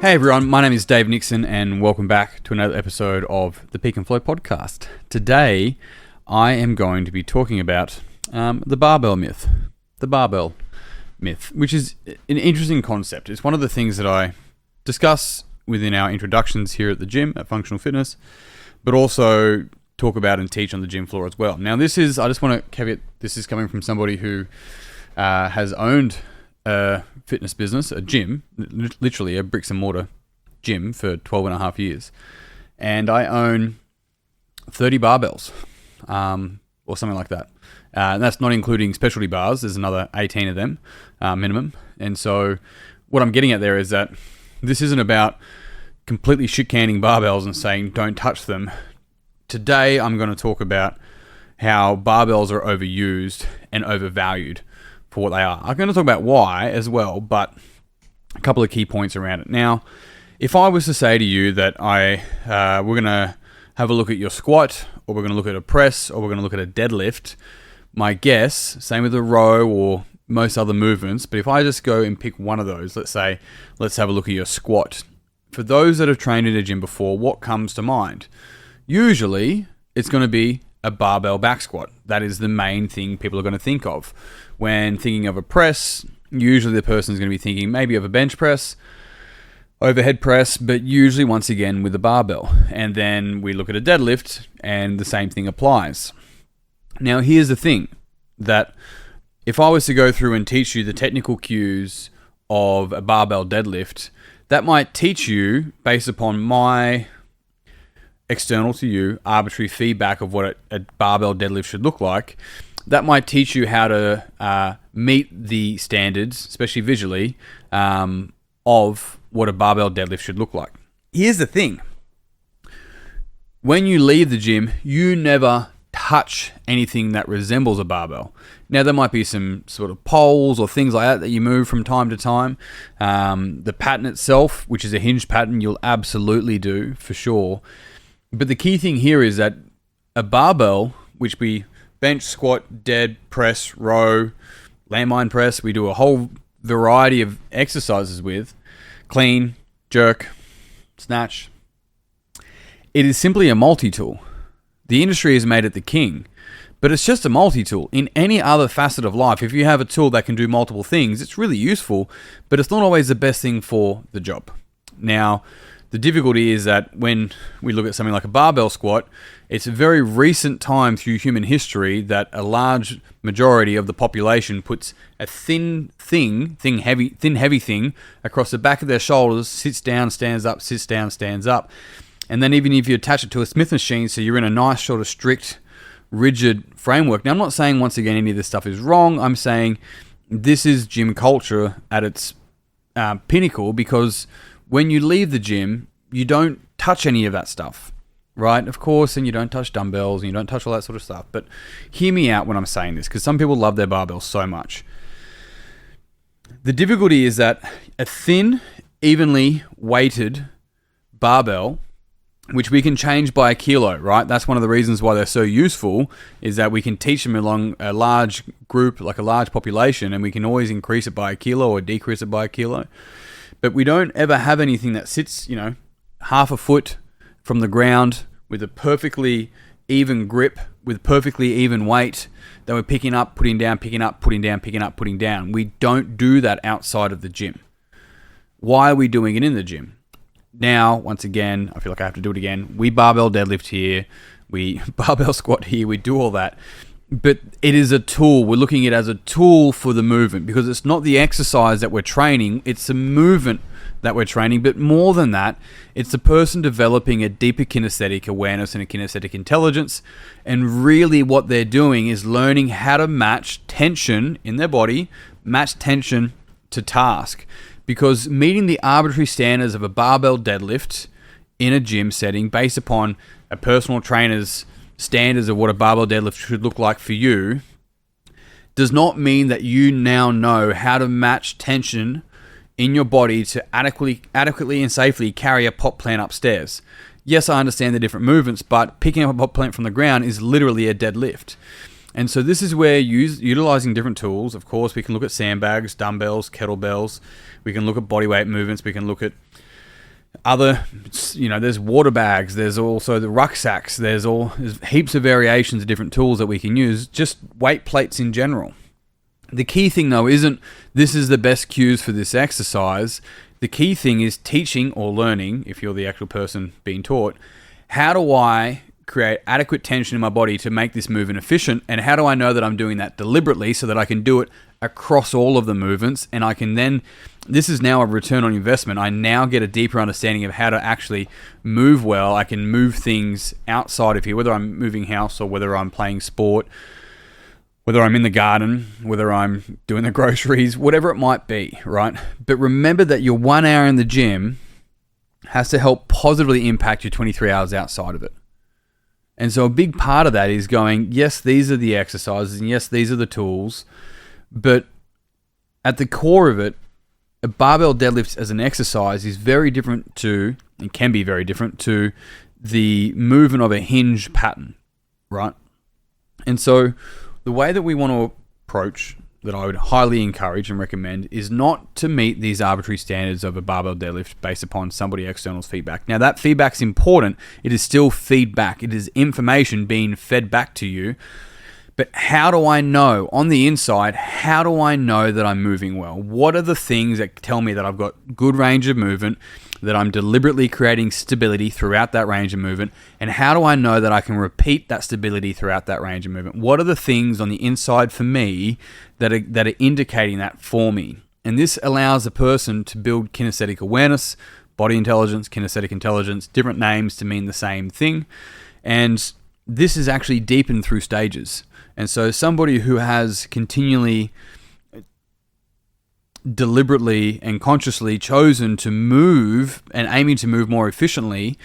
Hey everyone, my name is Dave Nixon and welcome back to another episode of the Peak and Flow podcast. Today, I am going to be talking about the barbell myth. The barbell myth, which is an interesting concept. It's one of the things that I discuss within our introductions here at the gym at Functional Fitness, but also talk about and teach on the gym floor as well. Now, I just want to caveat, this is coming from somebody who has owned a fitness business, a gym, literally a bricks and mortar gym for 12 and a half years. And I own 30 barbells, or something like that. And that's not including specialty bars. There's another 18 of them, minimum. And so what I'm getting at there is that this isn't about completely shit-canning barbells and saying don't touch them. Today, I'm going to talk about how barbells are overused and overvalued for what they are. I'm going to talk about why as well, but a couple of key points around it. Now, if I was to say to you that we're going to have a look at your squat, or we're going to look at a press, or we're going to look at a deadlift, my guess, same with a row or most other movements, but if I just go and pick one of those, let's have a look at your squat. For those that have trained in a gym before, what comes to mind? Usually, it's going to be a barbell back squat. That is the main thing people are going to think of. When thinking of a press, usually the person is going to be thinking maybe of a bench press, overhead press, but usually once again with a barbell. And then we look at a deadlift and the same thing applies. Now here's the thing, that if I was to go through and teach you the technical cues of a barbell deadlift, that might teach you based upon my external to you arbitrary feedback of what a barbell deadlift should look like. That might teach you how to meet the standards, especially visually, of what a barbell deadlift should look like. Here's the thing. When you leave the gym, you never touch anything that resembles a barbell. Now, there might be some sort of poles or things like that you move from time to time. The pattern itself, which is a hinge pattern, you'll absolutely do, for sure. But the key thing here is that a barbell, which we bench, squat, dead, press, row, landmine press, we do a whole variety of exercises with, clean, jerk, snatch. It is simply a multi-tool. The industry has made it the king, but it's just a multi-tool. In any other facet of life, if you have a tool that can do multiple things, it's really useful, but it's not always the best thing for the job. Now, the difficulty is that when we look at something like a barbell squat, it's a very recent time through human history that a large majority of the population puts a thin heavy thing across the back of their shoulders, sits down, stands up, sits down, stands up. And then even if you attach it to a Smith machine, so you're in a nice sort of strict, rigid framework. Now, I'm not saying once again any of this stuff is wrong. I'm saying this is gym culture at its pinnacle, because when you leave the gym, you don't touch any of that stuff, right? Of course, and you don't touch dumbbells, and you don't touch all that sort of stuff. But hear me out when I'm saying this, because some people love their barbells so much. The difficulty is that a thin, evenly weighted barbell, which we can change by a kilo, right? That's one of the reasons why they're so useful, is that we can teach them along a large group, like a large population, and we can always increase it by a kilo or decrease it by a kilo. But we don't ever have anything that sits, half a foot from the ground with a perfectly even grip, with perfectly even weight that we're picking up, putting down, picking up, putting down, picking up, putting down. We don't do that outside of the gym. Why are we doing it in the gym? Now, once again, I feel like I have to do it again. We barbell deadlift here. We barbell squat here. We do all that. But it is a tool. We're looking at it as a tool for the movement, because it's not the exercise that we're training. It's the movement that we're training. But more than that, it's the person developing a deeper kinesthetic awareness and a kinesthetic intelligence. And really what they're doing is learning how to match tension in their body, match tension to task. Because meeting the arbitrary standards of a barbell deadlift in a gym setting based upon a personal trainer's standards of what a barbell deadlift should look like for you does not mean that you now know how to match tension in your body to adequately and safely carry a pot plant upstairs. Yes, I understand the different movements, but picking up a pot plant from the ground is literally a deadlift. And so this is where utilizing different tools. Of course, we can look at sandbags, dumbbells, kettlebells. We can look at bodyweight movements. We can look at other, there's water bags, there's also the rucksacks, there's heaps of variations of different tools that we can use, just weight plates in general. The key thing though isn't this is the best cues for this exercise. The key thing is teaching or learning, if you're the actual person being taught, how do I create adequate tension in my body to make this movement efficient, and how do I know that I'm doing that deliberately so that I can do it across all of the movements, and I can then, this is now a return on investment. I now get a deeper understanding of how to actually move well. I can move things outside of here, whether I'm moving house or whether I'm playing sport, whether I'm in the garden, whether I'm doing the groceries, whatever it might be, right? But remember that your 1 hour in the gym has to help positively impact your 23 hours outside of it. And so a big part of that is going, yes, these are the exercises, and yes, these are the tools, but at the core of it, a barbell deadlift as an exercise is very different to, and can be very different to, the movement of a hinge pattern, right? And so the way that we want to approach, that I would highly encourage and recommend, is not to meet these arbitrary standards of a barbell deadlift based upon somebody external's feedback. Now, that feedback's important. It is still feedback. It is information being fed back to you. But how do I know, on the inside, how do I know that I'm moving well? What are the things that tell me that I've got good range of movement, that I'm deliberately creating stability throughout that range of movement? And how do I know that I can repeat that stability throughout that range of movement? What are the things on the inside for me that are indicating that for me? And this allows a person to build kinesthetic awareness, body intelligence, kinesthetic intelligence, different names to mean the same thing. And this is actually deepened through stages. And so somebody who has continually, deliberately and consciously chosen to move and aiming to move more efficiently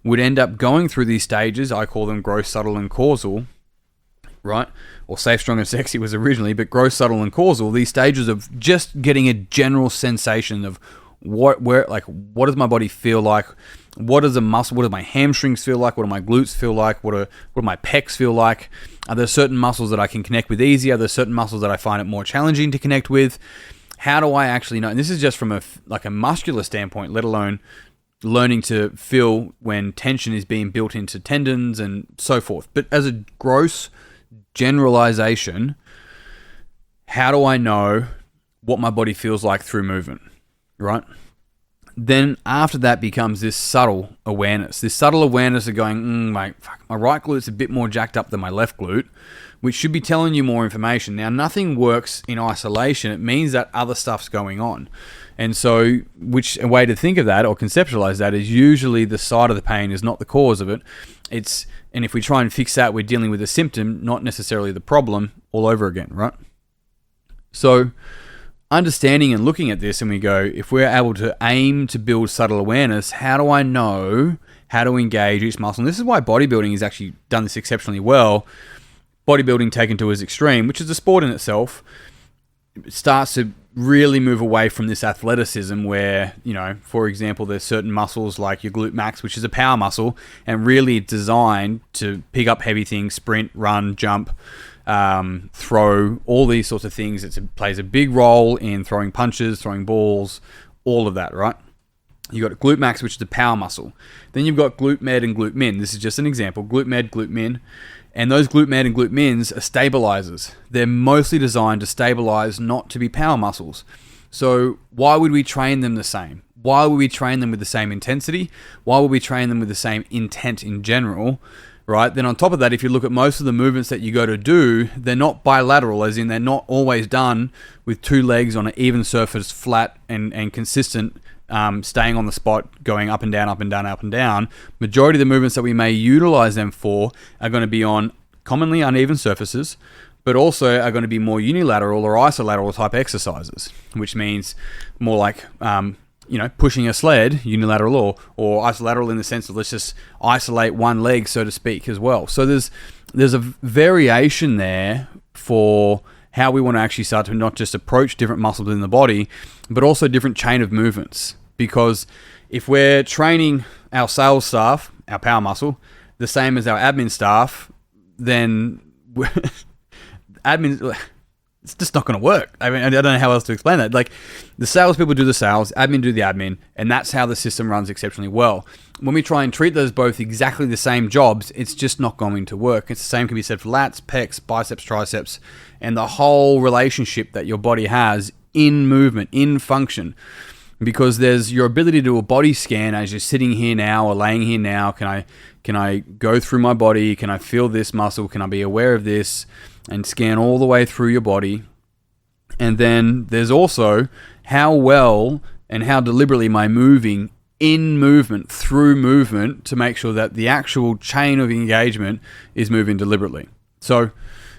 would end up going through these stages. I call them gross, subtle, and causal, right? Or safe, strong, and sexy was originally, but gross, subtle, and causal, these stages of just getting a general sensation of what does my body feel like? What does a muscle, what do my hamstrings feel like? What do my glutes feel like? What do my pecs feel like? Are there certain muscles that I can connect with easy? Are there certain muscles that I find it more challenging to connect with? How do I actually know? And this is just from a muscular standpoint, let alone learning to feel when tension is being built into tendons and so forth. But as a gross generalization, how do I know what my body feels like through movement, right? Then after that becomes this subtle awareness. This subtle awareness of going, my right glute's a bit more jacked up than my left glute, which should be telling you more information. Now, nothing works in isolation. It means that other stuff's going on. And so, a way to think of that or conceptualize that is usually the side of the pain is not the cause of it. And if we try and fix that, we're dealing with a symptom, not necessarily the problem all over again, right? So, understanding and looking at this, and we go, if we're able to aim to build subtle awareness, how do I know how to engage each muscle? And this is why bodybuilding has actually done this exceptionally well. Bodybuilding taken to its extreme, which is a sport in itself, starts to really move away from this athleticism where, for example, there's certain muscles like your glute max, which is a power muscle, and really designed to pick up heavy things, sprint, run, jump, throw, all these sorts of things. It plays a big role in throwing punches, throwing balls, all of that, right? You've got glute max, which is the power muscle. Then you've got glute med and glute min. This is just an example. Glute med, glute min. And those glute med and glute mins are stabilizers. They're mostly designed to stabilize, not to be power muscles. So why would we train them the same? Why would we train them with the same intensity? Why would we train them with the same intent in general? Right? Then on top of that, if you look at most of the movements that you go to do, they're not bilateral, as in they're not always done with two legs on an even surface, flat and consistent, staying on the spot, going up and down, up and down, up and down. Majority of the movements that we may utilize them for are going to be on commonly uneven surfaces, but also are going to be more unilateral or isolateral type exercises, which means more like pushing a sled, unilateral, or isolateral in the sense of let's just isolate one leg, so to speak, as well. So there's a variation there for how we want to actually start to not just approach different muscles in the body, but also different chain of movements. Because if we're training our sales staff, our power muscle, the same as our admin staff, then it's just not going to work. I mean, I don't know how else to explain that. Like, the salespeople do the sales, admin do the admin, and that's how the system runs exceptionally well. When we try and treat those both exactly the same jobs, it's just not going to work. It's the same can be said for lats, pecs, biceps, triceps, and the whole relationship that your body has in movement, in function. Because there's your ability to do a body scan as you're sitting here now or laying here now. Can I go through my body? Can I feel this muscle? Can I be aware of this? And scan all the way through your body. And then there's also how well and how deliberately am I moving in movement, through movement, to make sure that the actual chain of engagement is moving deliberately. So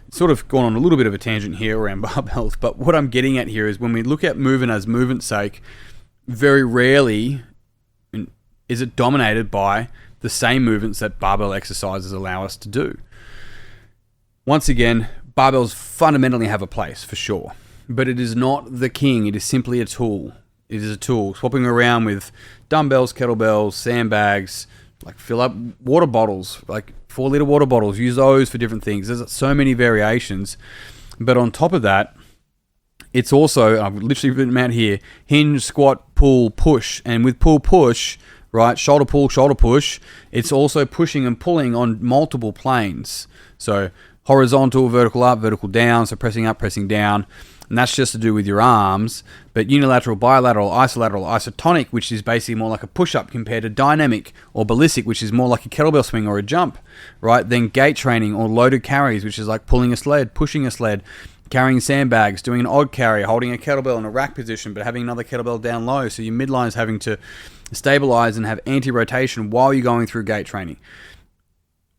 it's sort of gone on a little bit of a tangent here around barbells, but what I'm getting at here is when we look at movement as movement's sake, very rarely is it dominated by the same movements that barbell exercises allow us to do. Once again, barbells fundamentally have a place, for sure. But it is not the king. It is simply a tool. It is a tool. Swapping around with dumbbells, kettlebells, sandbags, like fill up water bottles, like 4-liter water bottles. Use those for different things. There's so many variations. But on top of that, it's also, I've literally written them out here, hinge, squat, pull, push. And with pull, push, right, shoulder pull, shoulder push, it's also pushing and pulling on multiple planes. So horizontal, vertical up, vertical down, so pressing up, pressing down. And that's just to do with your arms. But unilateral, bilateral, isolateral, isotonic, which is basically more like a push-up compared to dynamic or ballistic, which is more like a kettlebell swing or a jump, right? Then gait training or loaded carries, which is like pulling a sled, pushing a sled, carrying sandbags, doing an odd carry, holding a kettlebell in a rack position, but having another kettlebell down low. So your midline is having to stabilize and have anti-rotation while you're going through gait training.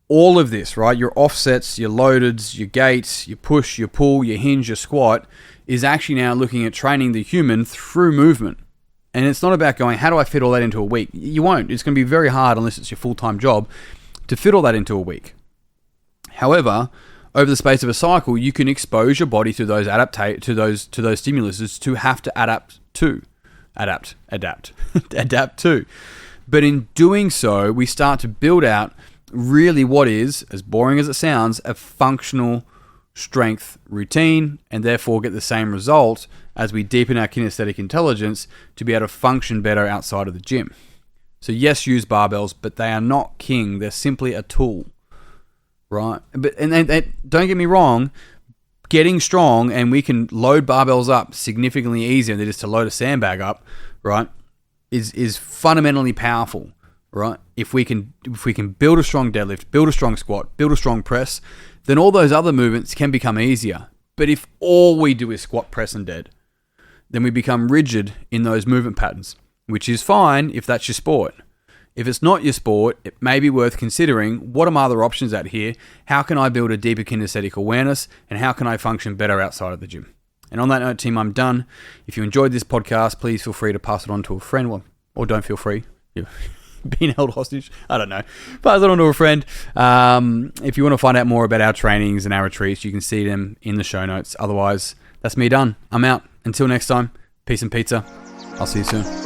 All of this, right? Your offsets, your loadeds, your gaits, your push, your pull, your hinge, your squat is actually now looking at training the human through movement. And it's not about going, how do I fit all that into a week? You won't. It's going to be very hard unless it's your full-time job to fit all that into a week. However, over the space of a cycle, you can expose your body to those those stimuluses to have to adapt to. Adapt to. But in doing so, we start to build out really what is, as boring as it sounds, a functional strength routine, and therefore get the same result as we deepen our kinesthetic intelligence to be able to function better outside of the gym. So yes, use barbells, but they are not king. They're simply a tool, right? But and don't get me wrong, getting strong and we can load barbells up significantly easier than it is to load a sandbag up, right? Is fundamentally powerful. Right? If we can build a strong deadlift, build a strong squat, build a strong press, then all those other movements can become easier. But if all we do is squat, press, and dead, then we become rigid in those movement patterns, which is fine if that's your sport. If it's not your sport, it may be worth considering, what are my other options out here? How can I build a deeper kinesthetic awareness? And how can I function better outside of the gym? And on that note, team, I'm done. If you enjoyed this podcast, please feel free to pass it on to a friend, or don't feel free. Yeah. Being held hostage, I don't know. Pass it on to a friend. If you want to find out more about our trainings and our retreats, you can see them in the show notes. Otherwise, that's me done. I'm out. Until next time, peace and pizza. I'll see you soon.